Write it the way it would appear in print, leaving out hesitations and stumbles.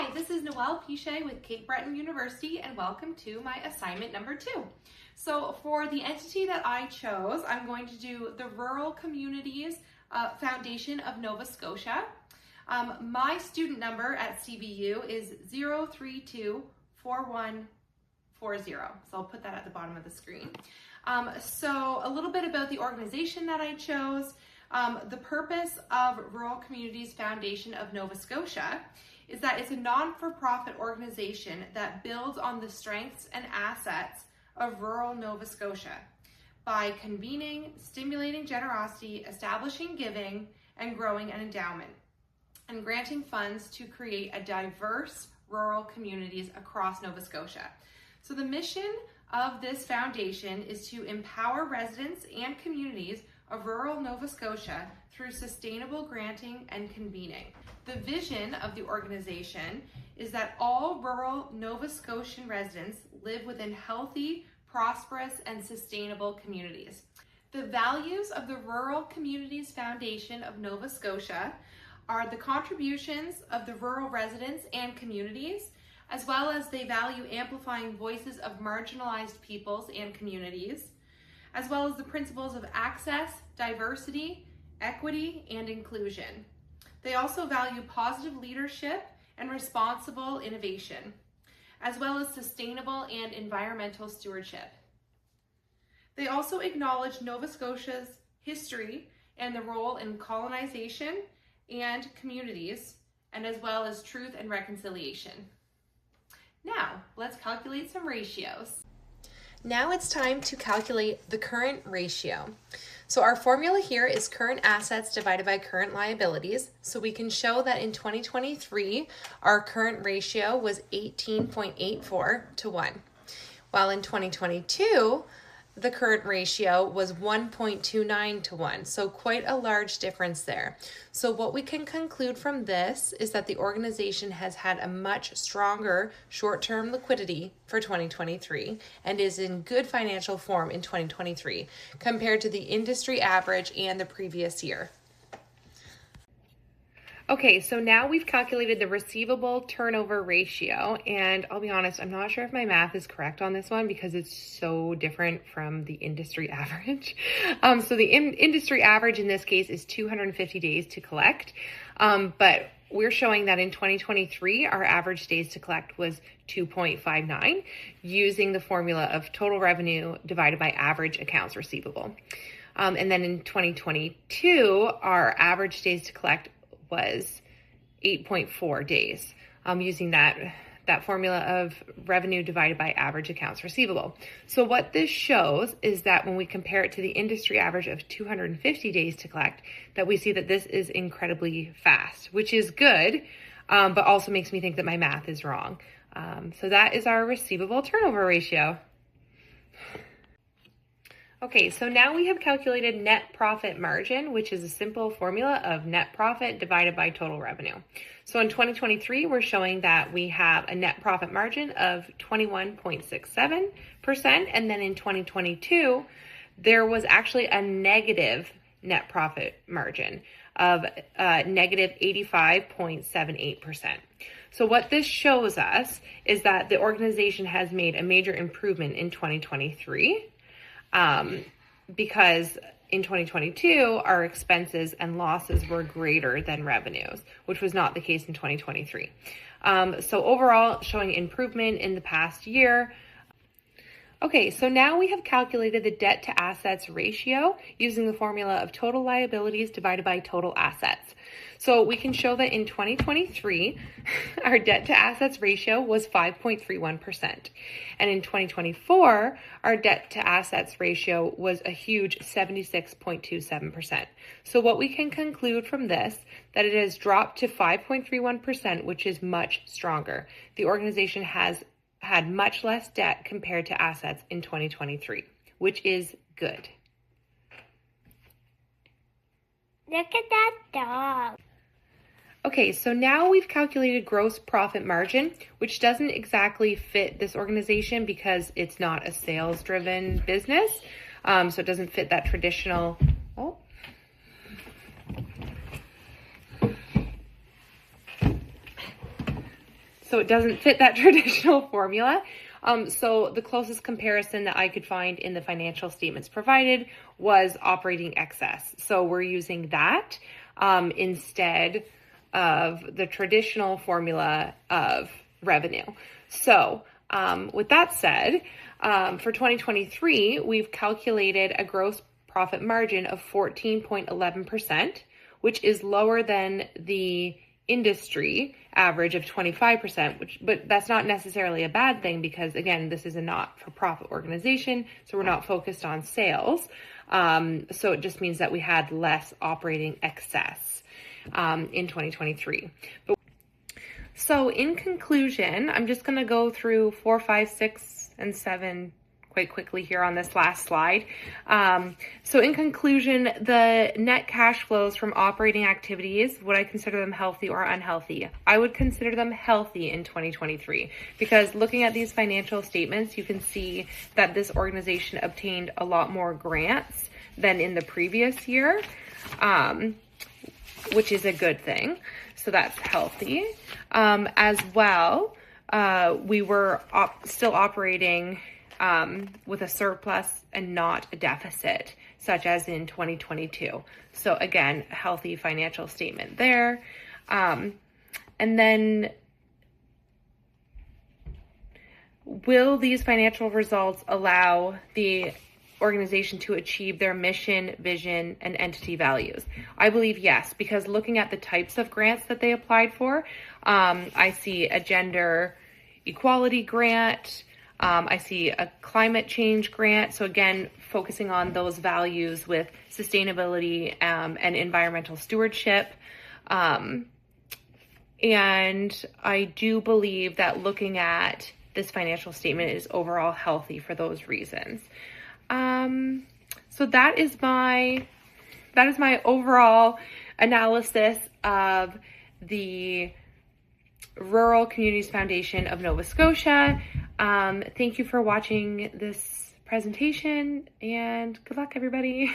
Hi, this is Noelle Piche with Cape Breton University, and welcome to my assignment number 2. So for the entity that I chose, I'm going to do the Rural Communities Foundation of Nova Scotia. My student number at CBU is 0324140. So I'll put that at the bottom of the screen. So a little bit about the organization that I chose. The purpose of Rural Communities Foundation of Nova Scotia is that it's a non-for-profit organization that builds on the strengths and assets of rural Nova Scotia by convening, stimulating generosity, establishing giving, and growing an endowment, and granting funds to create a diverse rural communities across Nova Scotia. So the mission of this foundation is to empower residents and communities of rural Nova Scotia through sustainable granting and convening. The vision of the organization is that all rural Nova Scotian residents live within healthy, prosperous, and sustainable communities. The values of the Rural Communities Foundation of Nova Scotia are the contributions of the rural residents and communities, as well as they value amplifying voices of marginalized peoples and communities, as well as the principles of access, diversity, equity, and inclusion. They also value positive leadership and responsible innovation, as well as sustainable and environmental stewardship. They also acknowledge Nova Scotia's history and the role in colonization and communities, and as well as truth and reconciliation. Now, let's calculate some ratios. Now it's time to calculate the current ratio. So our formula here is current assets divided by current liabilities. So we can show that in 2023, our current ratio was 18.84 to 1. While in 2022, the current ratio was 1.29 to 1, so quite a large difference there. So what we can conclude from this is that the organization has had a much stronger short-term liquidity for 2023 and is in good financial form in 2023 compared to the industry average and the previous year. Okay, so now we've calculated the receivable turnover ratio, and I'll be honest, I'm not sure if my math is correct on this one because it's so different from the industry average. So the industry average in this case is 250 days to collect, but we're showing that in 2023, our average days to collect was 2.59 using the formula of total revenue divided by average accounts receivable. And then in 2022, our average days to collect was 8.4 days using that formula of revenue divided by average accounts receivable. So what this shows is that when we compare it to the industry average of 250 days to collect, that we see that this is incredibly fast, which is good, but also makes me think that my math is wrong. So that is our receivable turnover ratio. Okay, so now we have calculated net profit margin, which is a simple formula of net profit divided by total revenue. So in 2023, we're showing that we have a net profit margin of 21.67%, and then in 2022, there was actually a negative net profit margin of negative 85.78%. So what this shows us is that the organization has made a major improvement in 2023. Because in 2022, our expenses and losses were greater than revenues, which was not the case in 2023. So overall, showing improvement in the past year. Okay, so now we have calculated the debt to assets ratio using the formula of total liabilities divided by total assets. So we can show that in 2023, our debt to assets ratio was 5.31%. And in 2024, our debt to assets ratio was a huge 76.27%. So what we can conclude from this, that it has dropped to 5.31%, which is much stronger. The organization has had much less debt compared to assets in 2023, which is good. Look at that dog. Okay, so now we've calculated gross profit margin, which doesn't exactly fit this organization because it's not a sales-driven business. So it doesn't fit that traditional, So it doesn't fit that traditional formula. So the closest comparison that I could find in the financial statements provided was operating excess. So we're using that instead of the traditional formula of revenue. So with that said, for 2023, we've calculated a gross profit margin of 14.11%, which is lower than the industry average of 25%, but that's not necessarily a bad thing because, again, this is a not-for-profit organization, so we're not focused on sales. So it just means that we had less operating excess in 2023. So in conclusion, I'm just going to go through 4, 5, 6, and 7 quite quickly here on this last slide. So in conclusion, the net cash flows from operating activities, would I consider them healthy or unhealthy? I would consider them healthy in 2023 because looking at these financial statements, you can see that this organization obtained a lot more grants than in the previous year, which is a good thing. So that's healthy. As well, we were still operating with a surplus and not a deficit, such as in 2022. So again, a healthy financial statement there. And then, will these financial results allow the organization to achieve their mission, vision, and entity values? I believe yes, because looking at the types of grants that they applied for, I see a gender equality grant, I see a climate change grant. So again, focusing on those values with sustainability and environmental stewardship. And I do believe that looking at this financial statement is overall healthy for those reasons. So that is my overall analysis of the Rural Communities Foundation of Nova Scotia. Thank you for watching this presentation and good luck, everybody.